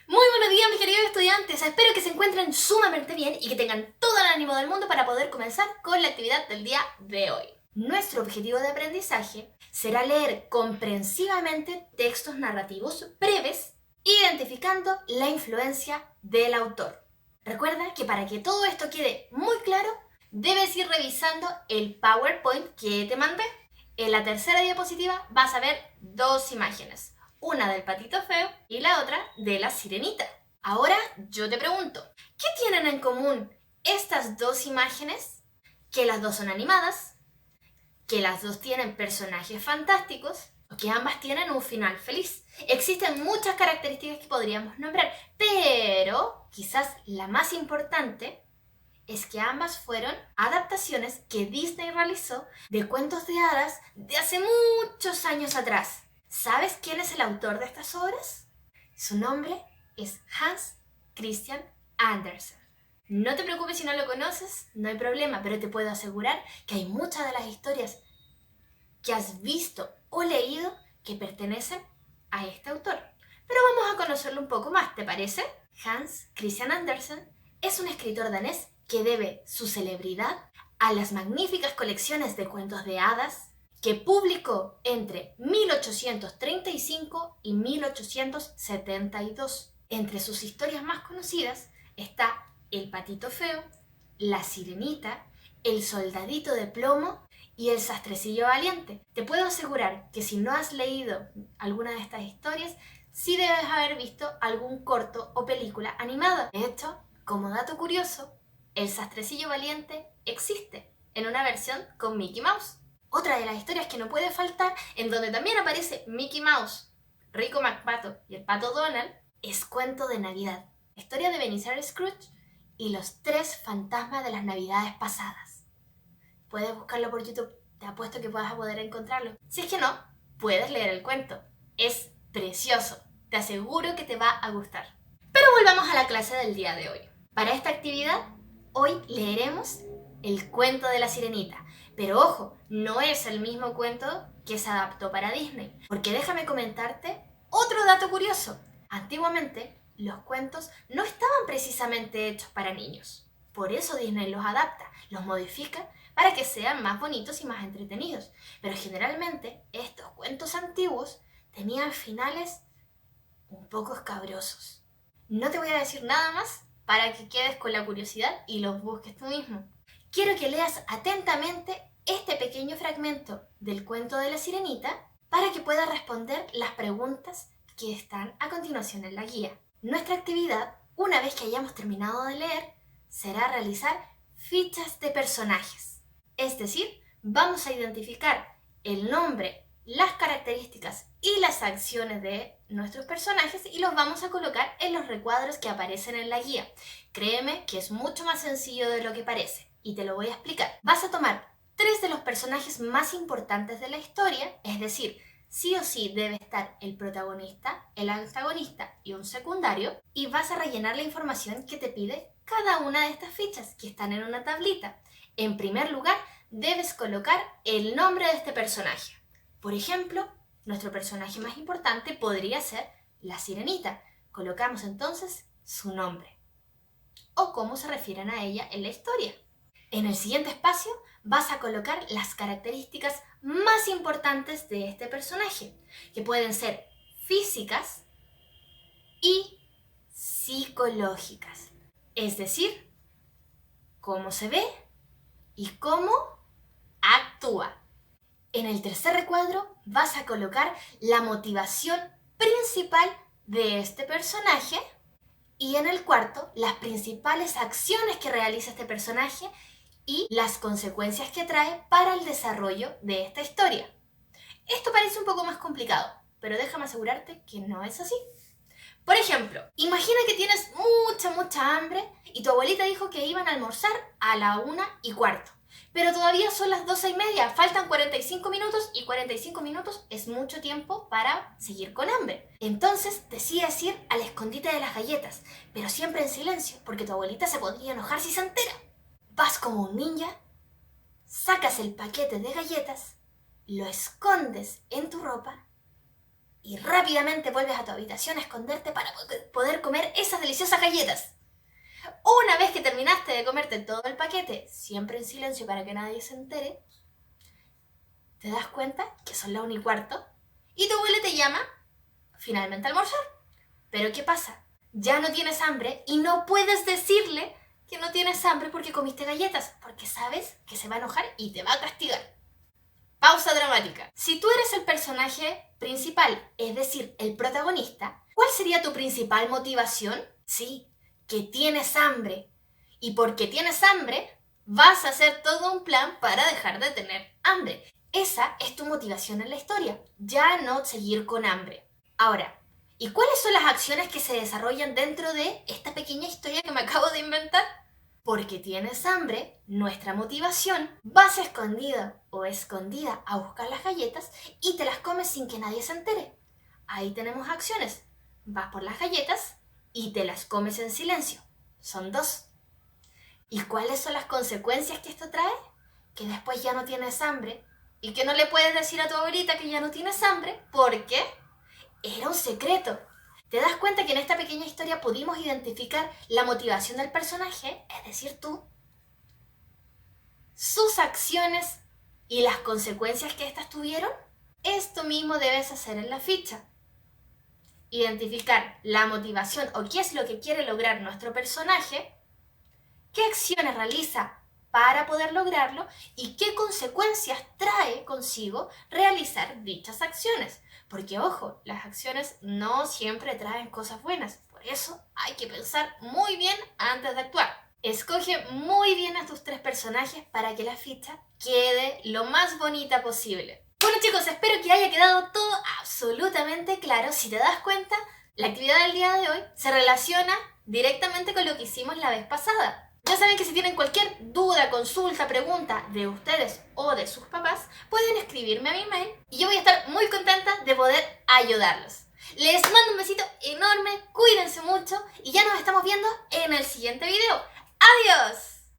Muy buenos días, mis queridos estudiantes. Espero que se encuentren sumamente bien y que tengan todo el ánimo del mundo para poder comenzar con la actividad del día de hoy. Nuestro objetivo de aprendizaje será leer comprensivamente textos narrativos breves, identificando la influencia del autor. Recuerda que para que todo esto quede muy claro, debes ir revisando el PowerPoint que te mandé. En la tercera diapositiva vas a ver dos imágenes, una del patito feo y la otra de la sirenita. Ahora yo te pregunto, ¿qué tienen en común estas dos imágenes? Que las dos son animadas, que las dos tienen personajes fantásticos, o que ambas tienen un final feliz. Existen muchas características que podríamos nombrar, pero quizás la más importante es que ambas fueron adaptaciones que Disney realizó de cuentos de hadas de hace muchos años atrás. ¿Sabes quién es el autor de estas obras? Su nombre es Hans Christian Andersen. No te preocupes si no lo conoces, no hay problema, pero te puedo asegurar que hay muchas de las historias que has visto o leído que pertenecen a este autor. Pero vamos a conocerlo un poco más, ¿te parece? Hans Christian Andersen es un escritor danés que debe su celebridad a las magníficas colecciones de cuentos de hadas que publicó entre 1835 y 1872. Entre sus historias más conocidas está El patito feo, La sirenita, El soldadito de plomo y El sastrecillo valiente. Te puedo asegurar que si no has leído alguna de estas historias, sí debes haber visto algún corto o película animada. De hecho, como dato curioso, El sastrecillo valiente existe en una versión con Mickey Mouse. Otra de las historias que no puede faltar, en donde también aparece Mickey Mouse, Rico McPato y el pato Donald, es Cuento de Navidad, historia de Ebenezer Scrooge y los tres fantasmas de las navidades pasadas. Puedes buscarlo por YouTube, te apuesto que vas a poder encontrarlo. Si es que no, puedes leer el cuento. Es precioso, te aseguro que te va a gustar. Pero volvamos a la clase del día de hoy. Para esta actividad, hoy leeremos el cuento de la sirenita. Pero ojo, no es el mismo cuento que se adaptó para Disney. Porque déjame comentarte otro dato curioso. Antiguamente, los cuentos no estaban precisamente hechos para niños. Por eso Disney los adapta, los modifica para que sean más bonitos y más entretenidos. Pero generalmente estos cuentos antiguos tenían finales un poco escabrosos. No te voy a decir nada más para que quedes con la curiosidad y los busques tú mismo. Quiero que leas atentamente este pequeño fragmento del cuento de la sirenita para que puedas responder las preguntas que están a continuación en la guía. Nuestra actividad, una vez que hayamos terminado de leer, será realizar fichas de personajes. Es decir, vamos a identificar el nombre, las características y las acciones de nuestros personajes y los vamos a colocar en los recuadros que aparecen en la guía. Créeme que es mucho más sencillo de lo que parece y te lo voy a explicar. Vas a tomar 3 de los personajes más importantes de la historia, es decir, sí o sí debe estar el protagonista, el antagonista y un secundario, y vas a rellenar la información que te pide cada una de estas fichas que están en una tablita. En primer lugar, debes colocar el nombre de este personaje. Por ejemplo, nuestro personaje más importante podría ser la sirenita. Colocamos entonces su nombre o cómo se refieren a ella en la historia. En el siguiente espacio vas a colocar las características más importantes de este personaje, que pueden ser físicas y psicológicas. Es decir, cómo se ve y cómo actúa. En el tercer recuadro vas a colocar la motivación principal de este personaje y en el cuarto las principales acciones que realiza este personaje y las consecuencias que trae para el desarrollo de esta historia. Esto parece un poco más complicado, pero déjame asegurarte que no es así. Por ejemplo, imagina que tienes mucha hambre y tu abuelita dijo que iban a almorzar a la 1:15. Pero todavía son las 12:30, faltan 45 minutos y 45 minutos es mucho tiempo para seguir con hambre. Entonces decides ir al escondite de las galletas, pero siempre en silencio porque tu abuelita se podría enojar si se entera. Vas como un ninja, sacas el paquete de galletas, lo escondes en tu ropa y rápidamente vuelves a tu habitación a esconderte para poder comer esas deliciosas galletas. Una vez que terminaste de comerte todo el paquete, siempre en silencio para que nadie se entere, te das cuenta que son las 1:15 y tu abuela te llama finalmente a almorzar. Pero ¿qué pasa? Ya no tienes hambre y no puedes decirle que no tienes hambre porque comiste galletas, porque sabes que se va a enojar y te va a castigar. Pausa dramática. Si tú eres el personaje principal, es decir, el protagonista, ¿cuál sería tu principal motivación? Sí, que tienes hambre. Y porque tienes hambre, vas a hacer todo un plan para dejar de tener hambre. Esa es tu motivación en la historia, ya no seguir con hambre. Ahora, ¿y cuáles son las acciones que se desarrollan dentro de esta pequeña historia que me acabo de inventar? Porque tienes hambre, nuestra motivación, vas escondido o escondida a buscar las galletas y te las comes sin que nadie se entere. Ahí tenemos acciones. Vas por las galletas y te las comes en silencio. Son 2. ¿Y cuáles son las consecuencias que esto trae? Que después ya no tienes hambre y que no le puedes decir a tu abuelita que ya no tienes hambre porque era un secreto. ¿Te das cuenta que en esta pequeña historia pudimos identificar la motivación del personaje, es decir, tú, sus acciones y las consecuencias que éstas tuvieron? Esto mismo debes hacer en la ficha. Identificar la motivación o qué es lo que quiere lograr nuestro personaje, qué acciones realiza para poder lograrlo y qué consecuencias trae consigo realizar dichas acciones. Porque, ojo, las acciones no siempre traen cosas buenas. Por eso hay que pensar muy bien antes de actuar. Escoge muy bien a tus 3 personajes para que la ficha quede lo más bonita posible. Bueno chicos, espero que haya quedado todo absolutamente claro. Si te das cuenta, la actividad del día de hoy se relaciona directamente con lo que hicimos la vez pasada. Ya saben que si tienen cualquier duda, consulta, pregunta de ustedes o de sus papás, pueden escribirme a mi mail y yo voy a estar muy contenta de poder ayudarlos. Les mando un besito enorme, cuídense mucho y ya nos estamos viendo en el siguiente video. ¡Adiós!